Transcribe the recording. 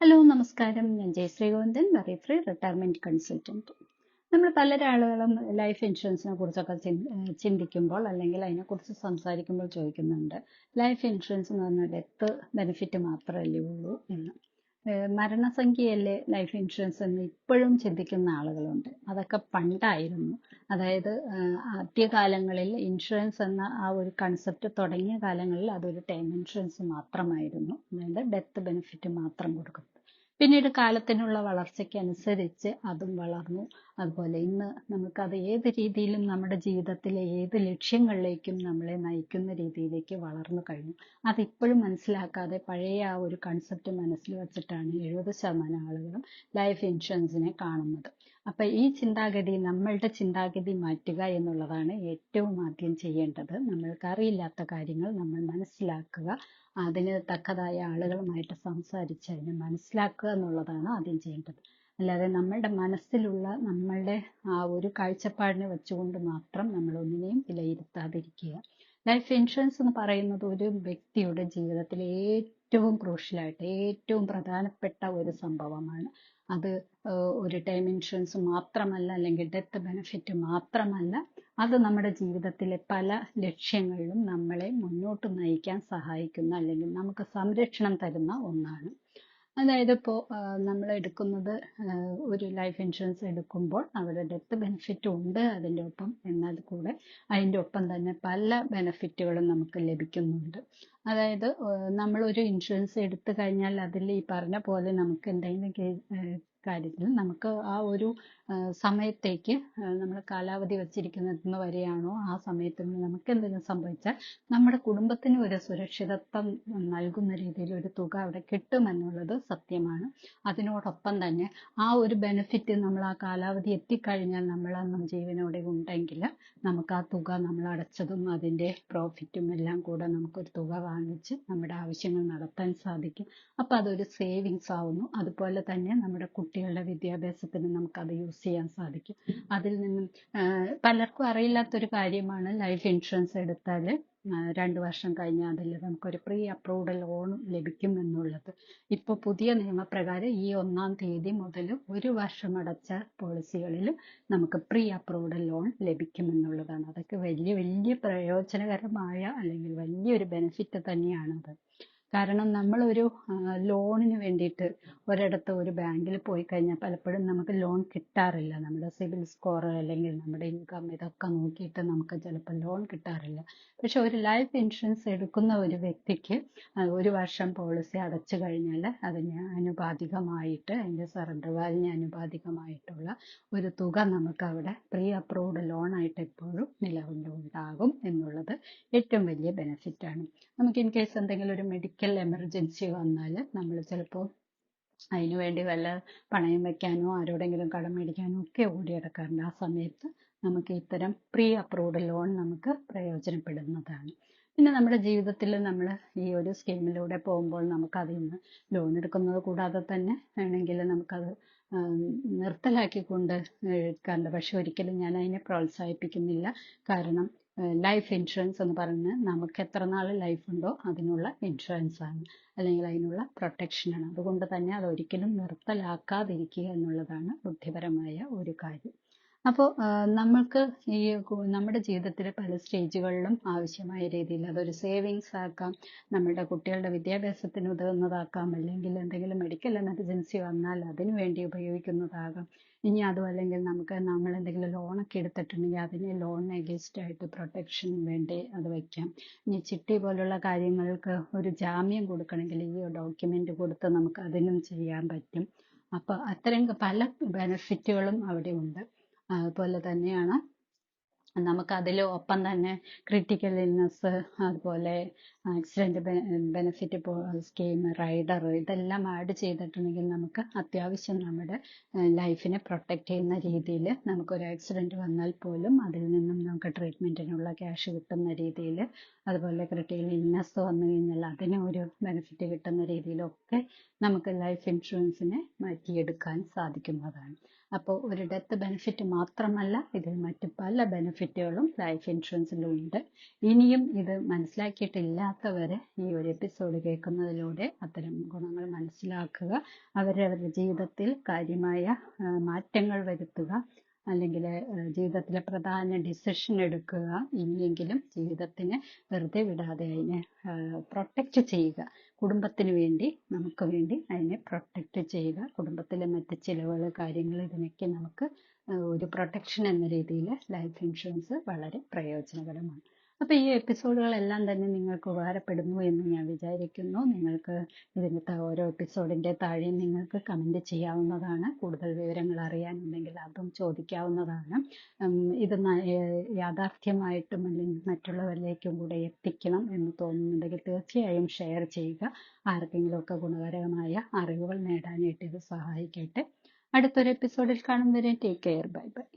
Hello നമസ്കാരം. ഞാൻ ജയശ്രീ ഗോവിന്ദൻ, വെറി free retirement consultant. നമ്മൾ പലരാളുകളും ലൈഫ് ഇൻഷുറൻസിനെ കുറിച്ചൊക്കെ ചിന്തിക്കുമ്പോൾ അല്ലെങ്കിൽ അതിനെക്കുറിച്ച് സംസാരിക്കുമ്പോൾ ചോദിക്കുന്നുണ്ട്, ലൈഫ് ഇൻഷുറൻസ് എന്ന് പറഞ്ഞാൽ ഡെത്ത് ബെനിഫിറ്റ് മാത്രമല്ലേ ഉള്ളൂ എന്ന്. മരണസംഖ്യയല്ലേ ലൈഫ് ഇൻഷുറൻസ് എന്ന് ഇപ്പോഴും ചിന്തിക്കുന്ന ആളുകളുണ്ട്. അതൊക്കെ പണ്ടായിരുന്നു. അതായത് ആദ്യകാലങ്ങളിൽ ഇൻഷുറൻസ് എന്ന ആ ഒരു കൺസെപ്റ്റ് തുടങ്ങിയ കാലങ്ങളിൽ അതൊരു ടേം ഇൻഷുറൻസ് മാത്രമായിരുന്നു. അതായത് ഡെത്ത് ബെനിഫിറ്റ് മാത്രം കൊടുക്കുന്നത്. പിന്നീട് കാലത്തിനുള്ള വളർച്ചയ്ക്ക് അനുസരിച്ച് അതും വളർന്നു. അതുപോലെ ഇന്ന് നമുക്കത് ഏത് രീതിയിലും നമ്മുടെ ജീവിതത്തിലെ ഏത് ലക്ഷ്യങ്ങളിലേക്കും നമ്മളെ നയിക്കുന്ന രീതിയിലേക്ക് വളർന്നു കഴിഞ്ഞു. അതിപ്പോഴും മനസ്സിലാക്കാതെ പഴയ ആ ഒരു കൺസെപ്റ്റ് മനസ്സിൽ വെച്ചിട്ടാണ് 70% ആളുകളും ലൈഫ് ഇൻഷുറൻസിനെ കാണുന്നത്. അപ്പൊ ഈ ചിന്താഗതി, നമ്മളുടെ ചിന്താഗതി മാറ്റുക എന്നുള്ളതാണ് ഏറ്റവും ആദ്യം ചെയ്യേണ്ടത്. നമ്മൾക്ക് അറിയില്ലാത്ത കാര്യങ്ങൾ നമ്മൾ മനസ്സിലാക്കുക, അതിന് തക്കതായ ആളുകളുമായിട്ട് സംസാരിച്ച് അതിനെ മനസ്സിലാക്കുക എന്നുള്ളതാണ് ആദ്യം ചെയ്യേണ്ടത്. അല്ലാതെ നമ്മളുടെ മനസ്സിലുള്ള നമ്മളുടെ ആ ഒരു കാഴ്ചപ്പാടിനെ വെച്ചുകൊണ്ട് മാത്രം നമ്മൾ ഒന്നിനെയും വിലയിരുത്താതിരിക്കുക. ലൈഫ് ഇൻഷുറൻസ് എന്ന് പറയുന്നത് ഒരു വ്യക്തിയുടെ ജീവിതത്തിൽ ഏറ്റവും ക്രൂഷ്യലായിട്ട് ഏറ്റവും പ്രധാനപ്പെട്ട ഒരു സംഭവമാണ്. അത് ഒരു ടൈം ഇൻഷുറൻസ് മാത്രമല്ല, അല്ലെങ്കിൽ ഡെത്ത് ബെനിഫിറ്റ് മാത്രമല്ല, അത് നമ്മുടെ ജീവിതത്തിലെ പല ലക്ഷ്യങ്ങളിലും നമ്മളെ മുന്നോട്ട് നയിക്കാൻ സഹായിക്കുന്ന അല്ലെങ്കിൽ നമുക്ക് സംരക്ഷണം തരുന്ന ഒന്നാണ്. അതായത് ഇപ്പോൾ നമ്മൾ എടുക്കുന്നത് ഒരു ലൈഫ് ഇൻഷുറൻസ് എടുക്കുമ്പോൾ അവിടെ ഡെത്ത് ബെനിഫിറ്റ് ഉണ്ട് അതിൻ്റെ ഒപ്പം, എന്നാൽ കൂടെ അതിൻ്റെ ഒപ്പം തന്നെ പല ബെനിഫിറ്റുകളും നമുക്ക് ലഭിക്കുന്നുണ്ട്. അതായത് നമ്മളൊരു ഇൻഷുറൻസ് എടുത്തു കഴിഞ്ഞാൽ അതിൽ ഈ പറഞ്ഞ പോലെ നമുക്ക് എന്തെങ്കിലും കാര്യത്തിൽ നമുക്ക് ആ ഒരു സമയത്തേക്ക് നമ്മൾ കാലാവധി വച്ചിരിക്കുന്നത് വരെയാണോ ആ സമയത്ത് നമുക്ക് എന്തെങ്കിലും സംഭവിച്ചാൽ നമ്മുടെ കുടുംബത്തിന് ഒരു സുരക്ഷിതത്വം നൽകുന്ന രീതിയിൽ ഒരു തുക അവിടെ കിട്ടുമെന്നുള്ളത് സത്യമാണ്. അതിനോടൊപ്പം തന്നെ ആ ഒരു ബെനിഫിറ്റ് നമ്മൾ ആ കാലാവധി എത്തിക്കഴിഞ്ഞാൽ നമ്മൾ അന്നും ജീവനോടെ ഉണ്ടെങ്കിൽ നമുക്ക് ആ തുക നമ്മൾ അടച്ചതും അതിൻ്റെ പ്രോഫിറ്റും എല്ലാം കൂടെ നമുക്കൊരു തുക വാങ്ങിച്ച് നമ്മുടെ ആവശ്യങ്ങൾ നടത്താൻ സാധിക്കും. അപ്പം അതൊരു സേവിങ്സ് ആവുന്നു. അതുപോലെ തന്നെ നമ്മുടെ കുട്ടികളുടെ വിദ്യാഭ്യാസത്തിന് നമുക്കത് യൂസ് ചെയ്യാൻ സാധിക്കും. അതിൽ നിന്നും പലർക്കും അറിയില്ലാത്തൊരു കാര്യമാണ്, ലൈഫ് ഇൻഷുറൻസ് എടുത്താൽ 2 വർഷം കഴിഞ്ഞാൽ അതിൽ നമുക്കൊരു പ്രീ അപ്രൂവ്ഡ് ലോൺ ലഭിക്കും എന്നുള്ളത്. ഇപ്പോൾ പുതിയ നിയമപ്രകാരം ഈ 1-ാം തീയതി മുതൽ 1 വർഷം അടച്ച പോളിസികളിലും നമുക്ക് പ്രീ അപ്രൂവ്ഡ് ലോൺ ലഭിക്കുമെന്നുള്ളതാണ്. അതൊക്കെ വലിയ വലിയ പ്രയോജനകരമായ അല്ലെങ്കിൽ വലിയൊരു ബെനിഫിറ്റ് തന്നെയാണത്. കാരണം നമ്മളൊരു ലോണിന് വേണ്ടിയിട്ട് ഒരിടത്ത് ഒരു ബാങ്കിൽ പോയി കഴിഞ്ഞാൽ പലപ്പോഴും നമുക്ക് ലോൺ കിട്ടാറില്ല. നമ്മുടെ സിബിൽ സ്കോർ അല്ലെങ്കിൽ നമ്മുടെ ഇൻകം ഇതൊക്കെ നോക്കിയിട്ട് നമുക്ക് ചിലപ്പോൾ ലോൺ കിട്ടാറില്ല. പക്ഷെ ഒരു ലൈഫ് ഇൻഷുറൻസ് എടുക്കുന്ന ഒരു വ്യക്തിക്ക് 1 വർഷം പോളിസി അടച്ചു കഴിഞ്ഞാൽ അതിന് ആനുപാതികമായിട്ട്, അതിൻ്റെ സറണ്ടർ വാല്യൂവിന് ആനുപാതികമായിട്ടുള്ള ഒരു തുക നമുക്ക് അവിടെ പ്രീ അപ്രൂവ്ഡ് ലോണായിട്ട് എപ്പോഴും നിലവിലുണ്ടാകും എന്നുള്ളത് ഏറ്റവും വലിയ ബെനിഫിറ്റാണ്. നമുക്ക് ഇൻ കേസ് എന്തെങ്കിലും ഒരു മെഡിക്കൽ എമർജൻസി വന്നാൽ നമ്മൾ ചിലപ്പോൾ അതിനുവേണ്ടി വല്ല പണയം വെക്കാനോ ആരോടെങ്കിലും കടം മേടിക്കാനോ ഒക്കെ ഓടിയെടുക്കാറുണ്ട്. ആ സമയത്ത് നമുക്ക് ഇത്തരം പ്രീ അപ്രൂവ്ഡ് ലോൺ നമുക്ക് പ്രയോജനപ്പെടുന്നതാണ്. പിന്നെ നമ്മുടെ ജീവിതത്തിൽ നമ്മൾ ഈ ഒരു സ്കീമിലൂടെ പോകുമ്പോൾ നമുക്കതിൽ നിന്ന് ലോൺ എടുക്കുന്നത് കൂടാതെ തന്നെ വേണമെങ്കിൽ നമുക്കത് നിർത്തലാക്കിക്കൊണ്ട് എടുക്കാറുണ്ട്. പക്ഷെ ഒരിക്കലും ഞാൻ അതിനെ പ്രോത്സാഹിപ്പിക്കുന്നില്ല. കാരണം ലൈഫ് ഇൻഷുറൻസ് എന്ന് പറയുന്നത് നമുക്ക് എത്ര നാൾ ലൈഫ് ഉണ്ടോ അതിനുള്ള ഇൻഷുറൻസ് ആണ്, അല്ലെങ്കിൽ അതിനുള്ള പ്രൊട്ടക്ഷനാണ്. അതുകൊണ്ട് തന്നെ അതൊരിക്കലും നിർത്തലാക്കാതിരിക്കുക എന്നുള്ളതാണ് ബുദ്ധിപരമായ ഒരു കാര്യം. അപ്പോൾ നമ്മൾക്ക് ഈ നമ്മുടെ ജീവിതത്തിലെ പല സ്റ്റേജുകളിലും ആവശ്യമായ രീതിയിൽ അതൊരു സേവിങ്സ് ആക്കാം, നമ്മുടെ കുട്ടികളുടെ വിദ്യാഭ്യാസത്തിന് ഉതകുന്നതാക്കാം, അല്ലെങ്കിൽ എന്തെങ്കിലും മെഡിക്കൽ എമർജൻസി വന്നാൽ അതിനു വേണ്ടി ഉപയോഗിക്കുന്നതാകാം. ഇനി അതും അല്ലെങ്കിൽ നമ്മൾ എന്തെങ്കിലും ലോണൊക്കെ എടുത്തിട്ടുണ്ടെങ്കിൽ അതിന് ലോണിന് എഗെയിൻസ്റ്റ് ആയിട്ട് പ്രൊട്ടക്ഷൻ വേണ്ടി അത് വയ്ക്കാം. ഇനി ചിട്ടി പോലുള്ള കാര്യങ്ങൾക്ക് ഒരു ജാമ്യം കൊടുക്കണമെങ്കിൽ ഈ ഡോക്യുമെന്റ് കൊടുത്ത് നമുക്ക് അതിനും ചെയ്യാൻ പറ്റും. അപ്പോൾ അത്തരം പല ബെനിഫിറ്റുകളും അവിടെ ഉണ്ട്. അതുപോലെ തന്നെയാണ് നമുക്കതിൽ ഒപ്പം തന്നെ ക്രിട്ടിക്കൽ ഇൽനെസ്, അതുപോലെ ആക്സിഡന്റ് ബെനിഫിറ്റ് സ്കീം, റൈഡർ, ഇതെല്ലാം ആഡ് ചെയ്തിട്ടുണ്ടെങ്കിൽ നമുക്ക് അത്യാവശ്യം നമ്മുടെ ലൈഫിനെ പ്രൊട്ടക്റ്റ് ചെയ്യുന്ന രീതിയിൽ നമുക്കൊരു ആക്സിഡന്റ് വന്നാൽ പോലും അതിൽ നിന്നും നമുക്ക് ട്രീറ്റ്മെന്റിനുള്ള ക്യാഷ് കിട്ടുന്ന രീതിയിൽ, അതുപോലെ ക്രിട്ടിക്കൽ ഇൽനെസ് വന്നു കഴിഞ്ഞാൽ അതിന് ഒരു ബെനിഫിറ്റ് കിട്ടുന്ന രീതിയിലൊക്കെ നമുക്ക് ലൈഫ് ഇൻഷുറൻസിനെ മാറ്റിയെടുക്കാൻ സാധിക്കുന്നതാണ്. അപ്പോൾ ഒരു ഡെത്ത് ബെനിഫിറ്റ് മാത്രമല്ല, ഇതിൽ മറ്റ് പല ബെനിഫിറ്റുകളും ലൈഫ് ഇൻഷുറൻസിലുണ്ട്. ഇനിയും ഇത് മനസ്സിലാക്കിയിട്ടില്ല ഇല്ലാത്തവര് ഈ ഒരു എപ്പിസോഡ് കേൾക്കുന്നതിലൂടെ അത്തരം ഗുണങ്ങൾ മനസ്സിലാക്കുക, അവരവരുടെ ജീവിതത്തിൽ കാര്യമായ മാറ്റങ്ങൾ വരുത്തുക, അല്ലെങ്കിൽ ജീവിതത്തിലെ പ്രധാന ഡിസിഷൻ എടുക്കുക. ഇനിയെങ്കിലും ജീവിതത്തിനെ വെറുതെ വിടാതെ അതിനെ പ്രൊട്ടക്റ്റ് ചെയ്യുക. കുടുംബത്തിന് വേണ്ടി, നമുക്ക് വേണ്ടി അതിനെ പ്രൊട്ടക്റ്റ് ചെയ്യുക. കുടുംബത്തിലെ മറ്റ് ചിലവുകൾ, കാര്യങ്ങൾ, ഇതിനൊക്കെ നമുക്ക് ഒരു പ്രൊട്ടക്ഷൻ എന്ന രീതിയിൽ ലൈഫ് ഇൻഷുറൻസ് വളരെ പ്രയോജനകരമാണ്. അപ്പോൾ ഈ എപ്പിസോഡുകളെല്ലാം തന്നെ നിങ്ങൾക്ക് ഉപകാരപ്പെടുന്നു എന്ന് ഞാൻ വിചാരിക്കുന്നു. നിങ്ങൾക്ക് ഇതിനകത്ത് ഓരോ എപ്പിസോഡിൻ്റെ താഴെ നിങ്ങൾക്ക് കമൻറ്റ് ചെയ്യാവുന്നതാണ്. കൂടുതൽ വിവരങ്ങൾ അറിയാനുണ്ടെങ്കിൽ അതും ചോദിക്കാവുന്നതാണ്. ഇത് യാഥാർത്ഥ്യമായിട്ടും അല്ലെങ്കിൽ മറ്റുള്ളവരിലേക്കും കൂടെ എത്തിക്കണം എന്ന് തോന്നുന്നുണ്ടെങ്കിൽ തീർച്ചയായും ഷെയർ ചെയ്യുക. ആർക്കെങ്കിലുമൊക്കെ ഗുണകരമായ അറിവുകൾ നേടാനായിട്ട് ഇത് സഹായിക്കട്ടെ. അടുത്തൊരു എപ്പിസോഡിൽ കാണും വരെ ടേക്ക് കെയർ. Bye bye.